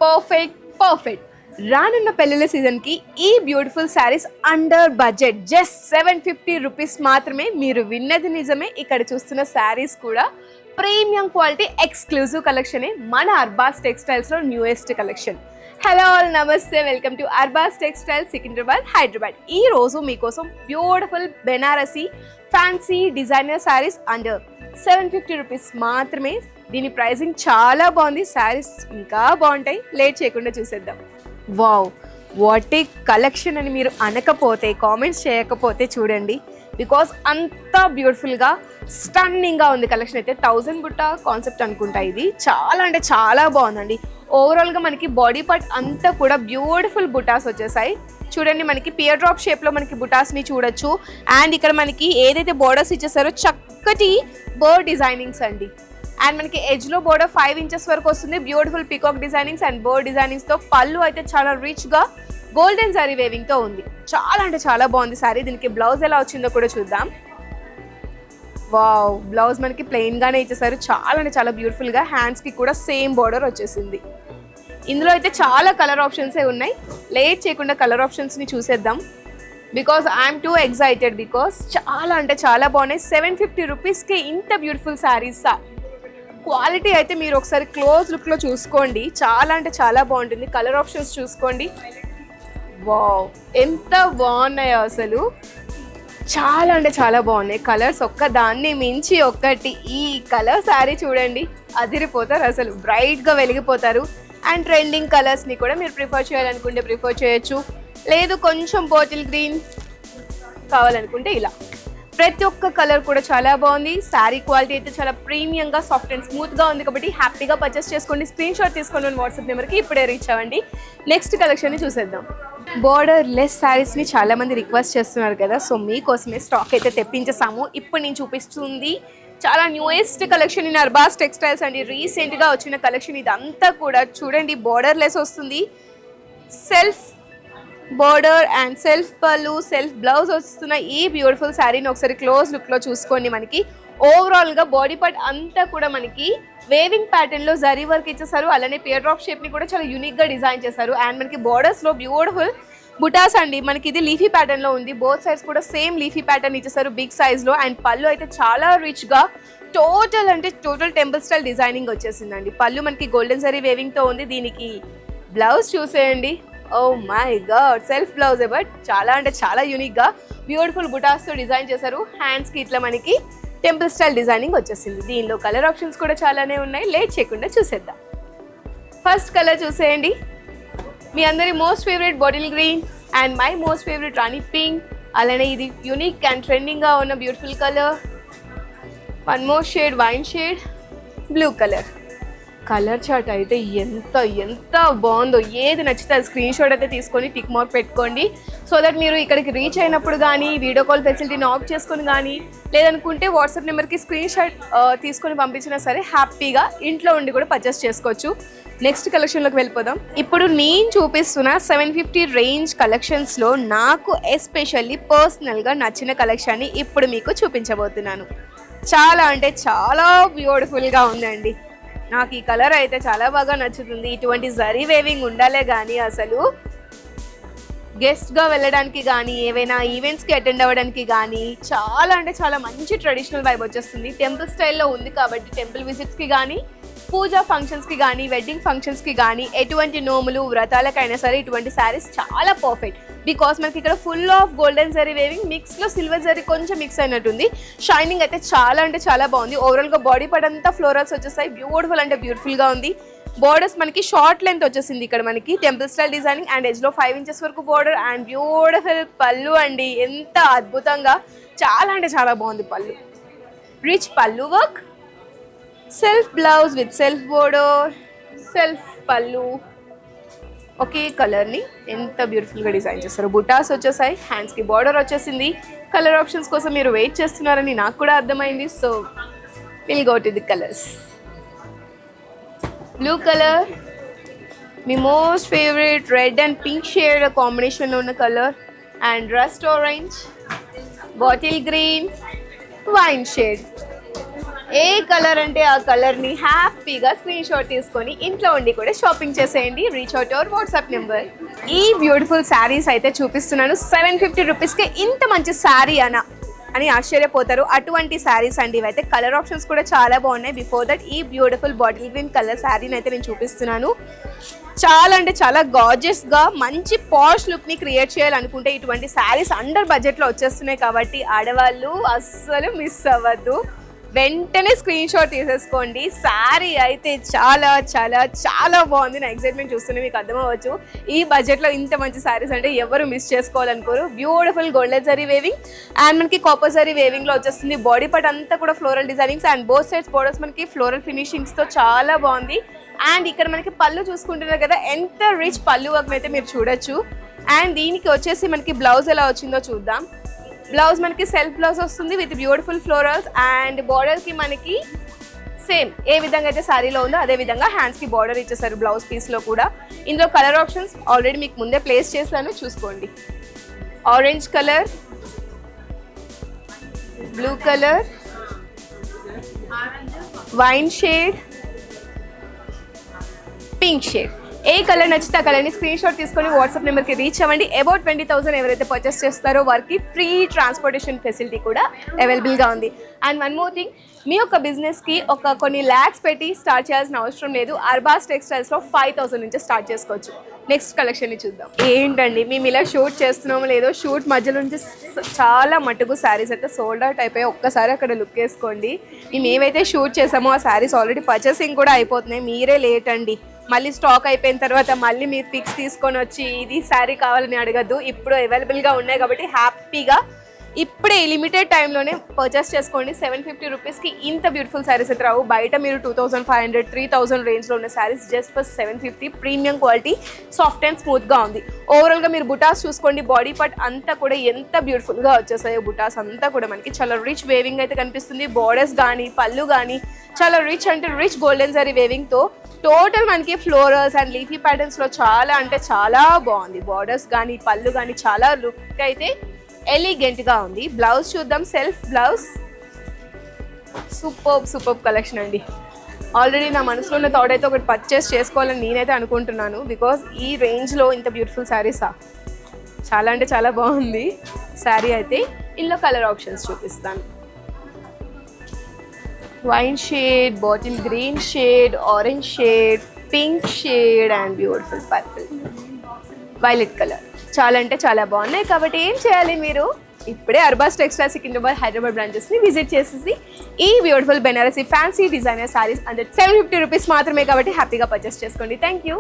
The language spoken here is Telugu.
పర్ఫెక్ట్ రానున్న పెళ్ళిళ్ళ సీజన్కి ఈ beautiful saris under budget just 750 rupees మాత్రమే. మీరు విన్నది నిజమే. ఇక్కడ చూస్తున్న శారీస్ కూడా ప్రీమియం క్వాలిటీ ఎక్స్క్లూజివ్ కలెక్షనే. మన అర్బాస్ టెక్స్టైల్స్లో న్యూయెస్ట్ కలెక్షన్. హలో ఆల్, నమస్తే, welcome to Arbaz textiles Secunderabad, Hyderabad. ఈ రోజు మీకోసం beautiful Banarasi fancy designer sarees under 750 rupees మాత్రమే. దీని ప్రైసింగ్ చాలా బాగుంది. శారీస్ ఇంకా బాగుంటాయి. లేట్ చేయకుండా చూసేద్దాం. వావ్, వాట్ ఏ కలెక్షన్ అని మీరు అనకపోతే, కామెంట్స్ చేయకపోతే చూడండి, బికాస్ అంత బ్యూటిఫుల్గా స్టన్నింగ్గా ఉంది కలెక్షన్. అయితే 1000 బుట్ట కాన్సెప్ట్ అనుకుంటా. ఇది చాలా అంటే చాలా బాగుందండి. ఓవరాల్గా మనకి బాడీ పార్ట్ అంతా కూడా బ్యూటిఫుల్ బుటాస్ వచ్చేసాయి. చూడండి, మనకి పియర్ డ్రాప్ షేప్లో మనకి బుటాస్ని చూడొచ్చు. అండ్ ఇక్కడ మనకి ఏదైతే బోర్డర్స్ ఇచ్చేసారో చక్కటి బర్డ్ డిజైనింగ్స్ అండి. అండ్ మనకి ఎడ్జ్లో బోర్డర్ 5 ఇంచెస్ వరకు వస్తుంది. Beautiful peacock designings and bird డిజైనింగ్స్తో పళ్ళు అయితే చాలా రిచ్గా గోల్డెన్ సారీ వేవింగ్తో ఉంది. చాలా అంటే చాలా బాగుంది సారీ. దీనికి బ్లౌజ్ ఎలా వచ్చిందో కూడా చూద్దాం. వావ్, బ్లౌజ్ మనకి ప్లెయిన్గానే ఇచ్చేసారు. చాలా అంటే చాలా బ్యూటిఫుల్గా. హ్యాండ్స్కి కూడా సేమ్ బోర్డర్ వచ్చేసింది. ఇందులో అయితే చాలా కలర్ ఆప్షన్సే ఉన్నాయి. లేట్ చేయకుండా కలర్ ఆప్షన్స్ని చూసేద్దాం. Because I'm two excited. Because చాలా అంటే చాలా బాగున్నాయి. 750 రూపీస్కి ఇంత బ్యూటిఫుల్ శారీసా. క్వాలిటీ అయితే మీరు ఒకసారి క్లోజ్ లుక్లో చూసుకోండి. చాలా అంటే చాలా బాగుంటుంది. కలర్ ఆప్షన్స్ చూసుకోండి. వావ్, ఎంత బాగున్నాయో అసలు. చాలా అంటే చాలా బాగున్నాయి కలర్స్. ఒక్క దాన్ని మించి ఒక్కటి. ఈ కలర్ శారీ చూడండి, అదిరిపోతారు అసలు. బ్రైట్గా వెలిగిపోతారు. అండ్ ట్రెండింగ్ కలర్స్ని కూడా మీరు ప్రిఫర్ చేయాలనుకుంటే ప్రిఫర్ చేయొచ్చు. లేదు కొంచెం బాటిల్ గ్రీన్ కావాలనుకుంటే ఇలా. ప్రతి ఒక్క కలర్ కూడా చాలా బాగుంది. శారీ క్వాలిటీ అయితే చాలా ప్రీమియంగా, సాఫ్ట్ అండ్ స్మూత్గా ఉంది. కాబట్టి హ్యాపీగా పర్చేస్ చేసుకోండి. స్క్రీన్ షాట్ తీసుకోండి. వాట్సాప్ నెంబర్కి ఇప్పుడే రీచ్ అవ్వండి. నెక్స్ట్ కలెక్షన్ని చూసేద్దాం. బోర్డర్ లెస్ శారీస్ని చాలామంది రిక్వెస్ట్ చేస్తున్నారు కదా, సో మీకోసమే స్టాక్ అయితే తెప్పించేసాము. ఇప్పుడు నేను చూపిస్తుంది చాలా newest collection in Arbaz textiles అండి. రీసెంట్గా వచ్చిన కలెక్షన్ ఇదంతా కూడా. చూడండి, బోర్డర్ లెస్ వస్తుంది. సెల్ఫ్ బోర్డర్ అండ్ సెల్ఫ్ పళ్ళు, సెల్ఫ్ బ్లౌజ్ వస్తున్న ఈ బ్యూటిఫుల్ శారీని ఒకసారి క్లోజ్ లుక్లో చూసుకోండి. మనకి ఓవరాల్గా బాడీ పార్ట్ అంతా కూడా మనకి వేవింగ్ ప్యాటర్న్లో జరీ వర్క్ ఇచ్చేసారు. అలానే పియర్ డ్రాప్ షేప్ని కూడా చాలా యూనిక్గా డిజైన్ చేశారు. అండ్ మనకి బోర్డర్స్లో బ్యూటిఫుల్ బుటాస్ అండి. మనకి ఇది లీఫీ ప్యాటర్న్లో ఉంది. బోత్ సైడ్స్ కూడా సేమ్ లీఫీ ప్యాటర్న్ ఇచ్చేసారు బిగ్ సైజ్లో. అండ్ పళ్ళు అయితే చాలా రిచ్గా టోటల్ టెంపుల్ స్టైల్ డిజైనింగ్ వచ్చేసిందండి. పళ్ళు మనకి గోల్డెన్ జరీ వేవింగ్తో ఉంది. దీనికి బ్లౌజ్ చూసేయండి. ఓ మై గాడ్, సెల్ఫ్ బ్లౌజే, బట్ చాలా అంటే చాలా యూనిక్గా బ్యూటిఫుల్ బుటాస్తో డిజైన్ చేశారు. హ్యాండ్స్కి ఇట్లా మనకి టెంపుల్ స్టైల్ డిజైనింగ్ వచ్చేసింది. దీనిలో కలర్ ఆప్షన్స్ కూడా చాలానే ఉన్నాయి. లేట్ చేయకుండా చూసేద్దాం. ఫస్ట్ కలర్ చూసేయండి. మీ అందరి most favourite bottle green and my most favourite Rani pink. అలానే ఇది యూనిక్ అండ్ ట్రెండింగ్గా ఉన్న beautiful colour. One more shade, wine shade, blue colour. Colour chart అయితే ఎంత బాగుందో. ఏది నచ్చితే అది స్క్రీన్ షాట్ అయితే తీసుకొని టిక్ మార్క్ పెట్టుకోండి. సో దట్ మీరు ఇక్కడికి రీచ్ అయినప్పుడు కానీ వీడియో కాల్ ఫెసిలిటీని ఆఫ్ చేసుకొని కానీ, లేదనుకుంటే వాట్సాప్ నెంబర్కి స్క్రీన్ షాట్ తీసుకొని పంపించినా సరే హ్యాపీగా ఇంట్లో ఉండి కూడా పర్చేస్ చేసుకోవచ్చు. నెక్స్ట్ కలెక్షన్లోకి వెళ్ళిపోదాం. ఇప్పుడు నేను చూపిస్తున్న 750 రేంజ్ కలెక్షన్స్లో నాకు ఎస్పెషల్లీ పర్సనల్గా నచ్చిన కలెక్షన్ని ఇప్పుడు మీకు చూపించబోతున్నాను. చాలా అంటే చాలా బ్యూటిఫుల్గా ఉందండి. నాకు ఈ కలర్ అయితే చాలా బాగా నచ్చుతుంది. ఇటువంటి జరీ వేవింగ్ ఉండాలే కానీ అసలు గెస్ట్గా వెళ్ళడానికి కానీ, ఏవైనా ఈవెంట్స్కి అటెండ్ అవ్వడానికి కానీ చాలా అంటే చాలా మంచి ట్రెడిషనల్ వైబ్ వచ్చేస్తుంది. టెంపుల్ స్టైల్లో ఉంది కాబట్టి టెంపుల్ విజిట్స్కి కానీ, పూజా ఫంక్షన్స్కి కానీ, వెడ్డింగ్ ఫంక్షన్స్కి కానీ, ఎటువంటి నోములు వ్రతాలకైనా సరే ఇటువంటి శారీస్ చాలా పర్ఫెక్ట్. బికాస్ మనకి ఇక్కడ full of golden zari weaving, మిక్స్లో సిల్వర్ జరీ కొంచెం మిక్స్ అయినట్టుంది. షైనింగ్ అయితే చాలా అంటే చాలా బాగుంది. ఓవరాల్గా బాడీ పార్ట్ అంతా ఫ్లోరల్స్ వచ్చేసాయి. బ్యూటిఫుల్ అంటే బ్యూటిఫుల్గా ఉంది. బోర్డర్స్ మనకి షార్ట్ లెంత్ వచ్చేసింది. ఇక్కడ మనకి టెంపుల్ స్టైల్ డిజైనింగ్ అండ్ ఎడ్జ్లో 5 ఇంచెస్ వరకు బోర్డర్ అండ్ బ్యూటిఫుల్ పళ్ళు అండి. ఎంత అద్భుతంగా, చాలా అంటే చాలా బాగుంది పళ్ళు. రిచ్ పళ్ళు work, self blouse with self border, self పళ్ళు. ఒకే కలర్ని ఎంత బ్యూటిఫుల్గా డిజైన్ చేస్తారు. బుటాస్ వచ్చేసాయి. హ్యాండ్స్కి బార్డర్ వచ్చేసింది. కలర్ ఆప్షన్స్ కోసం మీరు వెయిట్ చేస్తున్నారని నాకు కూడా అర్థమైంది. So will go to the colours. Blue colour, me most favourite red and pink shade కాంబినేషన్లో ఉన్న colour. And rust orange, bottle green, wine shade. ఏ కలర్ అంటే ఆ కలర్ని హ్యాపీ హ్యాపీగా స్క్రీన్ షాట్ తీసుకొని ఇంట్లో ఉండి కూడా షాపింగ్ చేసేయండి. Reach out our WhatsApp number. ఈ బ్యూటిఫుల్ శారీస్ అయితే చూపిస్తున్నాను. 750 రూపీస్కే ఇంత మంచి శారీ అని ఆశ్చర్యపోతారు. అటువంటి శారీస్ అండి ఇవైతే. కలర్ ఆప్షన్స్ కూడా చాలా బాగున్నాయి. బిఫోర్ దట్ ఈ బ్యూటిఫుల్ బాటిల్ గ్రీన్ కలర్ శారీని అయితే నేను చూపిస్తున్నాను. చాలా అంటే చాలా గార్జియస్గా మంచి పాష్ లుక్ని క్రియేట్ చేయాలనుకుంటే ఇటువంటి శారీస్ అండర్ బడ్జెట్లో వచ్చేస్తున్నాయి. కాబట్టి ఆడవాళ్ళు అస్సలు మిస్ అవ్వద్దు, వెంటనే స్క్రీన్ షాట్ తీసేసుకోండి. శారీ అయితే చాలా చాలా చాలా బాగుంది. నా ఎక్సైట్మెంట్ చూస్తూనే మీకు అర్థమవచ్చు. ఈ బడ్జెట్లో ఇంత మంచి శారీస్ అంటే ఎవరు మిస్ చేసుకోవాలనుకోరు. Beautiful golden zari weaving and మనకి కాపర్ జరీ వేవింగ్లో వచ్చేస్తుంది. బాడీ పార్ట్ అంతా కూడా floral designings and both sides borders మనకి ఫ్లోరల్ ఫినిషింగ్స్తో చాలా బాగుంది. అండ్ ఇక్కడ మనకి పళ్ళు చూసుకుంటున్నారు కదా, ఎంత రిచ్ పళ్ళు వర్క్ అయితే మీరు చూడొచ్చు. అండ్ దీనికి వచ్చేసి మనకి బ్లౌజ్ ఎలా వచ్చిందో చూద్దాం. బ్లౌజ్ మనకి సెల్ఫ్ బ్లౌజ్ వస్తుంది విత్ బ్యూటిఫుల్ ఫ్లోరల్స్ అండ్ బార్డర్కి మనకి సేమ్ ఏ విధంగా అయితే శారీలో ఉందో అదే విధంగా హ్యాండ్స్కి బార్డర్ ఇచ్చేసారు బ్లౌజ్ పీస్లో కూడా. ఇందులో కలర్ ఆప్షన్స్ ఆల్రెడీ మీకు ముందే ప్లేస్ చేశాను, చూసుకోండి. Orange colour, blue colour, wine shade, pink shade. ఏ కలర్ నచ్చితే ఆ కలర్ని స్క్రీన్ షాట్ తీసుకొని వాట్సాప్ నెంబర్కి రీచ్ అవ్వండి. అబౌట్ 20,000 ఎవరైతే పర్చేస్ చేస్తారో వారికి ఫ్రీ ట్రాన్స్పోర్టేషన్ ఫెసిలిటీ కూడా అవైలబుల్గా ఉంది. అండ్ వన్ మోర్ థింగ్, మీ యొక్క బిజినెస్కి కొన్ని ల్యాక్స్ పెట్టి స్టార్ట్ చేయాల్సిన అవసరం లేదు. అర్బాస్ టెక్స్టైల్స్లో 5,000 నుంచి స్టార్ట్ చేసుకోవచ్చు. నెక్స్ట్ కలెక్షన్ని చూద్దాం. ఏంటండి మేము ఇలా షూట్ చేస్తున్నామో లేదో, షూట్ మధ్యలో నుంచి చాలా మటుకు శారీస్ అయితే సోల్డ్ అవుట్ అయిపోయి ఒక్కసారి అక్కడ లుక్ వేసుకోండి. మేము ఏవైతే షూట్ చేసామో ఆ శారీస్ ఆల్రెడీ పర్చేసింగ్ కూడా అయిపోతున్నాయి. మీరే లేట్ అండి. మళ్ళీ స్టాక్ అయిపోయిన తర్వాత మళ్ళీ మీరు పిక్స్ తీసుకొని వచ్చి ఇది శారీ కావాలని అడగద్దు. ఇప్పుడు అవైలబుల్గా ఉన్నాయి కాబట్టి హ్యాపీగా ఇప్పుడే లిమిటెడ్ టైంలోనే పర్చేస్ చేసుకోండి. 750 రూపీస్కి ఇంత బ్యూటిఫుల్ శారీస్ అయితే రావు. బయట మీరు 2,500, 3,000 రేంజ్లో ఉన్న saris just for 750. Premium quality, soft and స్మూత్గా ఉంది. ఓవరాల్గా మీరు బుటాస్ చూసుకోండి. బాడీ పార్ట్ అంతా కూడా ఎంత బ్యూటిఫుల్గా వచ్చేసాయో. బుటాస్ అంతా కూడా మనకి చాలా రిచ్ వేవింగ్ అయితే కనిపిస్తుంది. బార్డర్స్ కానీ పళ్ళు కానీ చాలా రిచ్ అంటే రిచ్ గోల్డెన్ జరీ వేవింగ్తో టోటల్ మనకి ఫ్లోరల్స్ అండ్ లీఫీ ప్యాటర్న్స్లో చాలా అంటే చాలా బాగుంది. బార్డర్స్ కానీ పళ్ళు కానీ చాలా లుక్ అయితే ఎలిగెంట్గా ఉంది. బ్లౌజ్ చూద్దాం. సెల్ఫ్ బ్లౌజ్, సూపర్ కలెక్షన్ అండి. ఆల్రెడీ నా మనసులో ఉన్న థాట్ అయితే ఒకటి పర్చేస్ చేసుకోవాలని నేనైతే అనుకుంటున్నాను. బికాజ్ ఈ రేంజ్లో ఇంత బ్యూటిఫుల్ శారీసా, చాలా అంటే చాలా బాగుంది శారీ అయితే. ఇందులో కలర్ ఆప్షన్స్ చూపిస్తాను. Wine shade, bottle green shade, orange shade, pink shade and beautiful purple, violet colour. చాలా అంటే చాలా బాగున్నాయి. కాబట్టి ఏం చేయాలి, మీరు ఇప్పుడే అర్బాస్ టెక్స్టైల్స్ సికింద్రాబాద్, హైదరాబాద్ బ్రాంచెస్ని విజిట్ చేసేసి ఈ beautiful Banarasi fancy designer saris and 750 rupees మాత్రమే కాబట్టి హ్యాపీగా పర్చేస్ చేసుకోండి. Thank you.